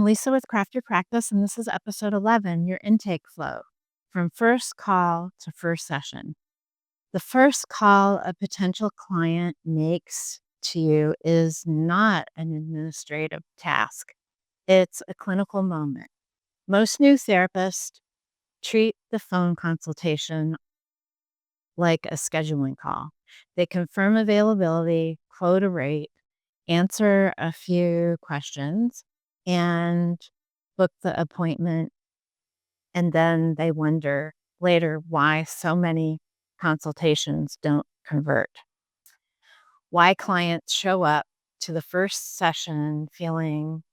Lisa with Craft Your Practice, and this is episode 11, your intake flow from first call to first session. The first call a potential client makes to you is not an administrative task. It's a clinical moment. Most new therapists treat the phone consultation like a scheduling call. They confirm availability, quote a rate, answer a few questions, and book the appointment. And then they wonder later why so many consultations don't convert, why clients show up to the first session feeling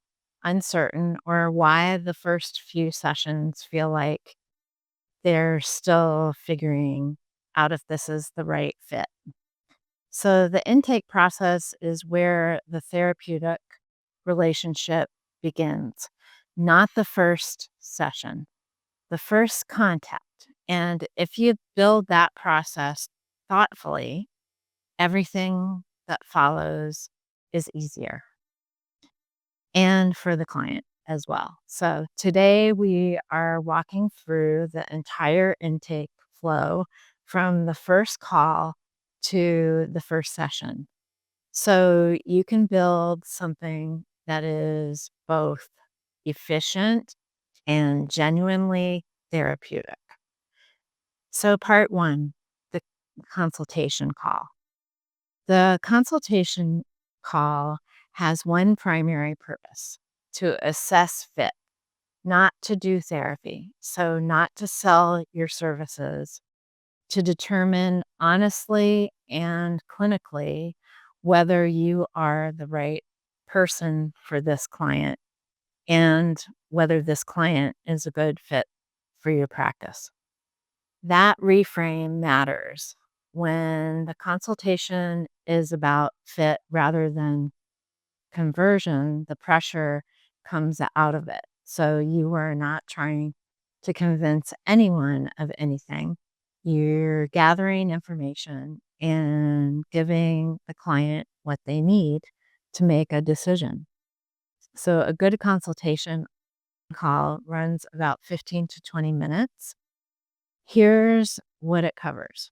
uncertain, or why the first few sessions feel like they're still figuring out if this is the right fit. So the intake process is where the therapeutic relationship begins, not the first session, the first contact. And if you build that process thoughtfully, everything that follows is easier and for the client as well. So today we are walking through the entire intake flow from the first call to the first session. So you can build something that is both efficient and genuinely therapeutic. So part one, the consultation call. The consultation call has one primary purpose: to assess fit, not to do therapy. So not to sell your services, to determine honestly and clinically whether you are the right person for this client and whether this client is a good fit for your practice. That reframe matters. When the consultation is about fit rather than conversion, the pressure comes out of it. So you are not trying to convince anyone of anything. You're gathering information and giving the client what they need to make a decision. So a good consultation call runs about 15 to 20 minutes. Here's what it covers: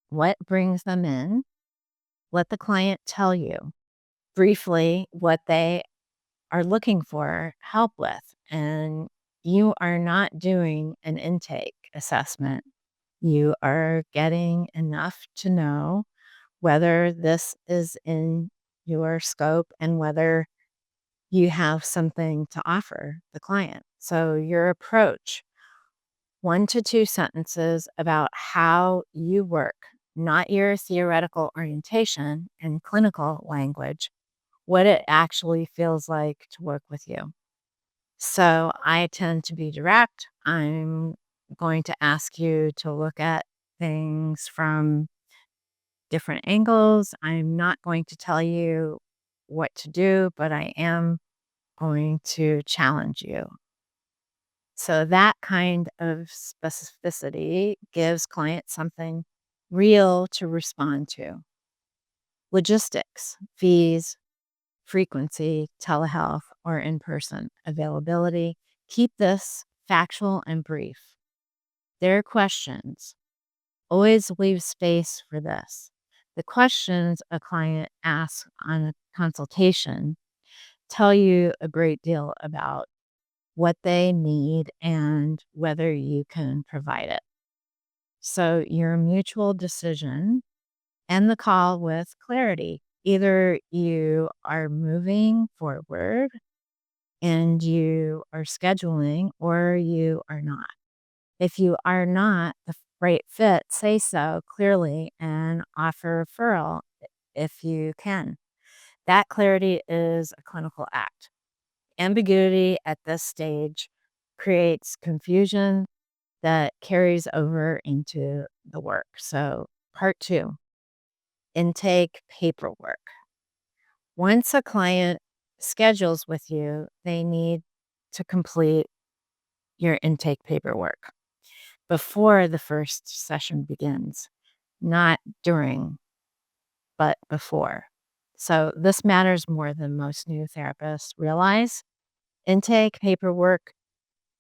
what brings them in, let the client tell you briefly what they are looking for help with. And you are not doing an intake assessment. You are getting enough to know whether this is in your scope and whether you have something to offer the client. So your approach: 1 to 2 sentences about how you work, not your theoretical orientation and clinical language, what it actually feels like to work with you. So I tend to be direct. I'm going to ask you to look at things from different angles. I'm not going to tell you what to do, but I am going to challenge you. So that kind of specificity gives clients something real to respond to. Logistics, fees, frequency, telehealth, or in-person availability. Keep this factual and brief. Their questions: always leave space for this. The questions a client asks on a consultation tell you a great deal about what they need and whether you can provide it. So your mutual decision: end the call with clarity. Either you are moving forward and you are scheduling, or you are not. If you are not the right fit, say so clearly and offer referral if you can. That clarity is a clinical act. Ambiguity at this stage creates confusion that carries over into the work. So, part two, intake paperwork. Once a client schedules with you, they need to complete your intake paperwork before the first session begins, not during, but before. So this matters more than most new therapists realize. Intake paperwork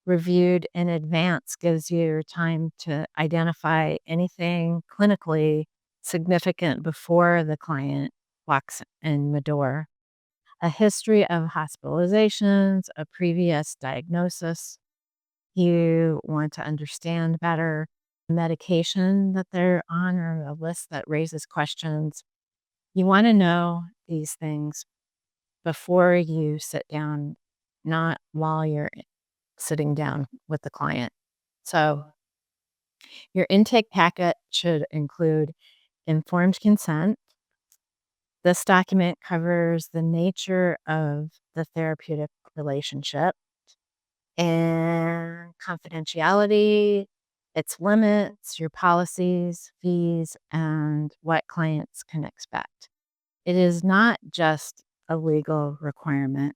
reviewed in advance gives you time to identify anything clinically significant before the client walks in the door. A history of hospitalizations, a previous diagnosis. You want to understand better medication that they're on or a list that raises questions. You want to know these things before you sit down, not while you're sitting down with the client. So, your intake packet should include informed consent. This document covers the nature of the therapeutic relationship and confidentiality, its limits, your policies, fees, and what clients can expect. It is not just a legal requirement,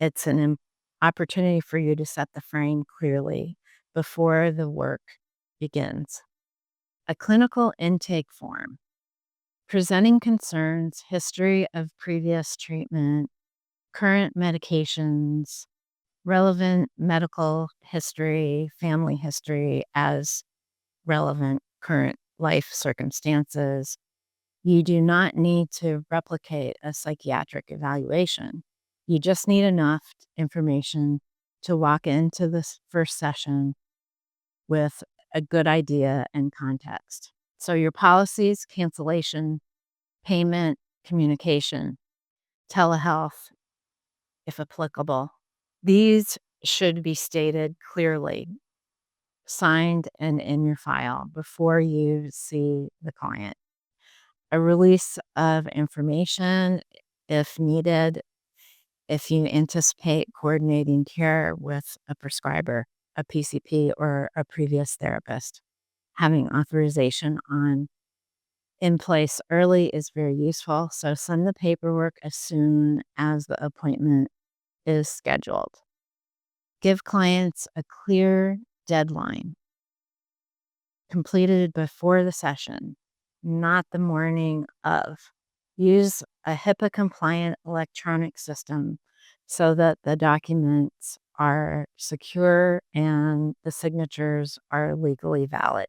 it's an opportunity for you to set the frame clearly before the work begins. A clinical intake form presenting concerns, history of previous treatment, current medications, relevant medical history, family history as relevant current life circumstances. You do not need to replicate a psychiatric evaluation. You just need enough information to walk into this first session with a good idea and context. So, your policies, cancellation, payment, communication, telehealth, if applicable, these should be stated clearly, signed, and in your file before you see the client. A release of information if needed, if you anticipate coordinating care with a prescriber, a PCP, or a previous therapist. Having authorization on in place early is very useful, so send the paperwork as soon as the appointment is scheduled. Give clients a clear deadline completed before the session, not the morning of. Use a HIPAA compliant electronic system so that the documents are secure and the signatures are legally valid.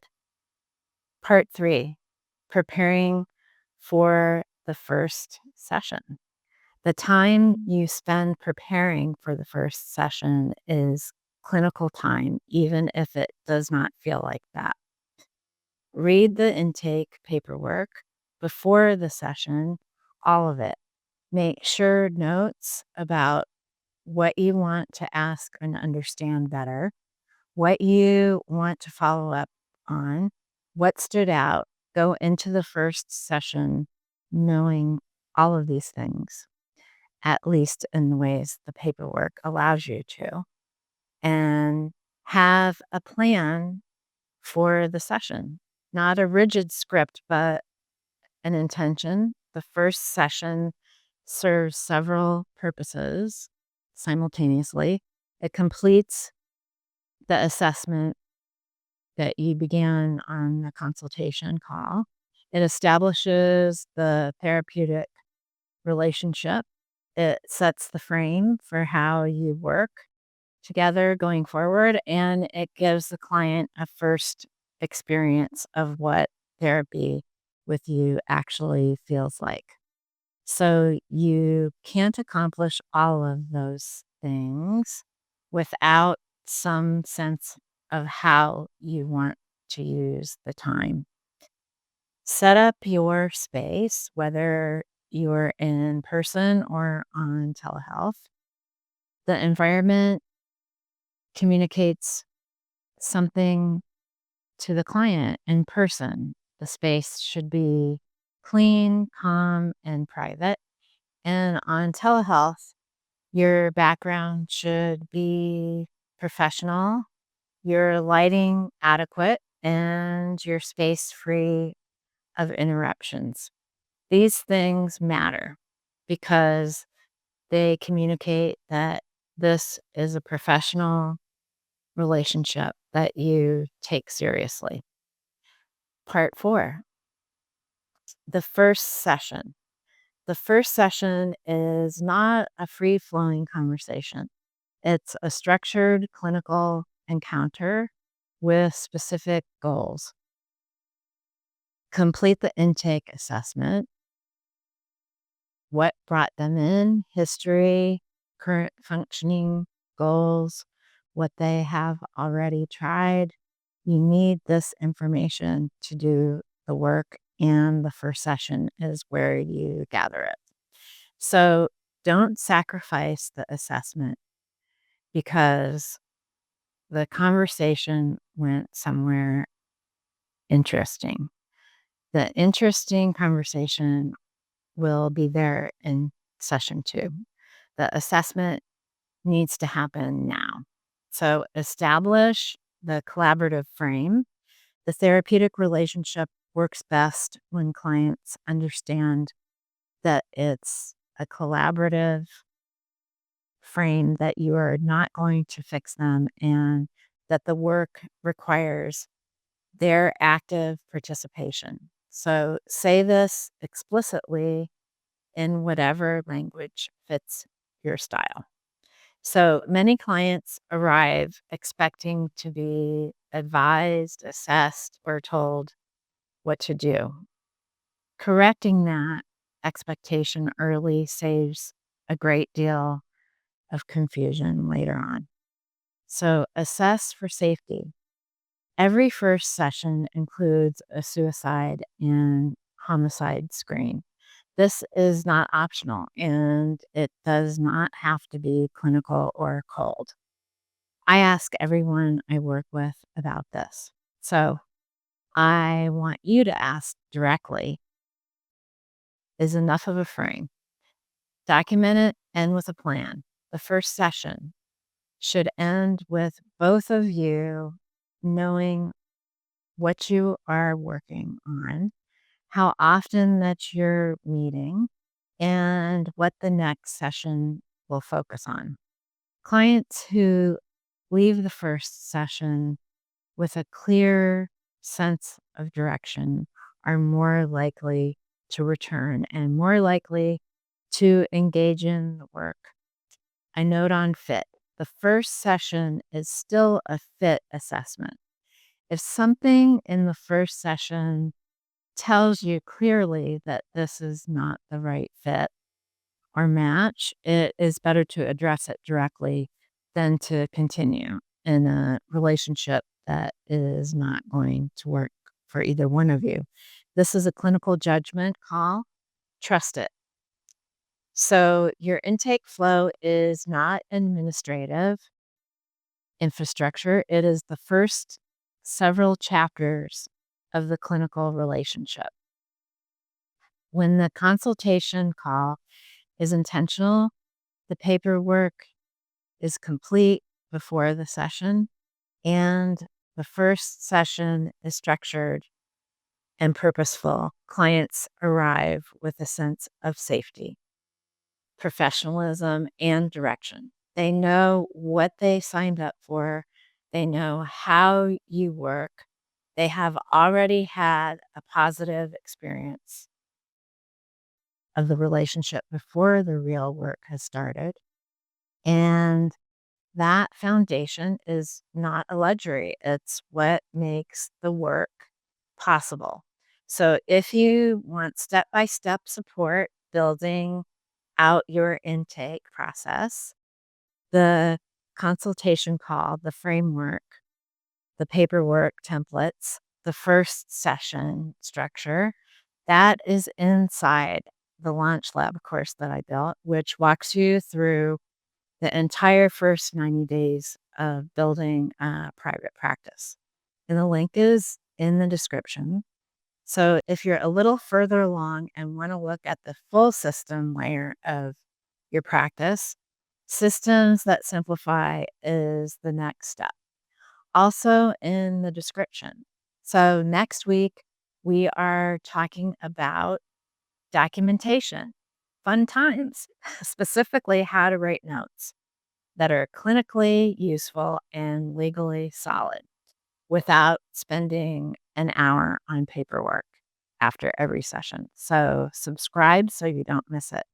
Part 3, preparing for the first session. The time you spend preparing for the first session is clinical time, even if it does not feel like that. Read the intake paperwork before the session, all of it. Make sure notes about what you want to ask and understand better, what you want to follow up on, what stood out. Go into the first session knowing all of these things, at least in the ways the paperwork allows you to, and have a plan for the session. Not a rigid script, but an intention. The first session serves several purposes simultaneously. It completes the assessment that you began on the consultation call. It establishes the therapeutic relationship. It sets the frame for how you work together going forward, and it gives the client a first experience of what therapy with you actually feels like. So you can't accomplish all of those things without some sense of how you want to use the time. Set up your space, whether you're in person or on telehealth. The environment communicates something to the client in person. The space should be clean, calm, and private. And on telehealth, your background should be professional, your lighting adequate, and your space free of interruptions. These things matter because they communicate that this is a professional relationship that you take seriously. Part 4, the first session. The first session is not a free flowing conversation. It's a structured clinical encounter with specific goals. Complete the intake assessment. What brought them in, history, current functioning, goals, what they have already tried. You need this information to do the work, and the first session is where you gather it. So don't sacrifice the assessment because the conversation went somewhere interesting. The interesting conversation will be there in session 2. The assessment needs to happen now. So establish the collaborative frame. The therapeutic relationship works best when clients understand that it's a collaborative frame, that you are not going to fix them, and that the work requires their active participation. So say this explicitly in whatever language fits your style. So many clients arrive expecting to be advised, assessed, or told what to do. Correcting that expectation early saves a great deal of confusion later on. So assess for safety. Every first session includes a suicide and homicide screen. This is not optional, and it does not have to be clinical or cold. I ask everyone I work with about this. So I want you to ask directly, is enough of a frame? Document it, end with a plan. The first session should end with both of you knowing what you are working on, how often that you're meeting, and what the next session will focus on. Clients who leave the first session with a clear sense of direction are more likely to return and more likely to engage in the work. A note on fit. The first session is still a fit assessment. If something in the first session tells you clearly that this is not the right fit or match, it is better to address it directly than to continue in a relationship that is not going to work for either one of you. This is a clinical judgment call. Trust it. So your intake flow is not administrative infrastructure. It is the first several chapters of the clinical relationship. When the consultation call is intentional, the paperwork is complete before the session, and the first session is structured and purposeful. Clients arrive with a sense of safety, professionalism, and direction. They know what they signed up for. They know how you work. They have already had a positive experience of the relationship before the real work has started. And that foundation is not a luxury. It's what makes the work possible. So if you want step-by-step support building out your intake process, the consultation call, the framework, the paperwork templates, the first session structure, that is inside the Launch Lab course that I built, which walks you through the entire first 90 days of building a private practice. And the link is in the description. So if you're a little further along and want to look at the full system layer of your practice, Systems That Simplify is the next step. Also in the description. So next week, we are talking about documentation, fun times, specifically how to write notes that are clinically useful and legally solid without spending an hour on paperwork after every session. So subscribe so you don't miss it.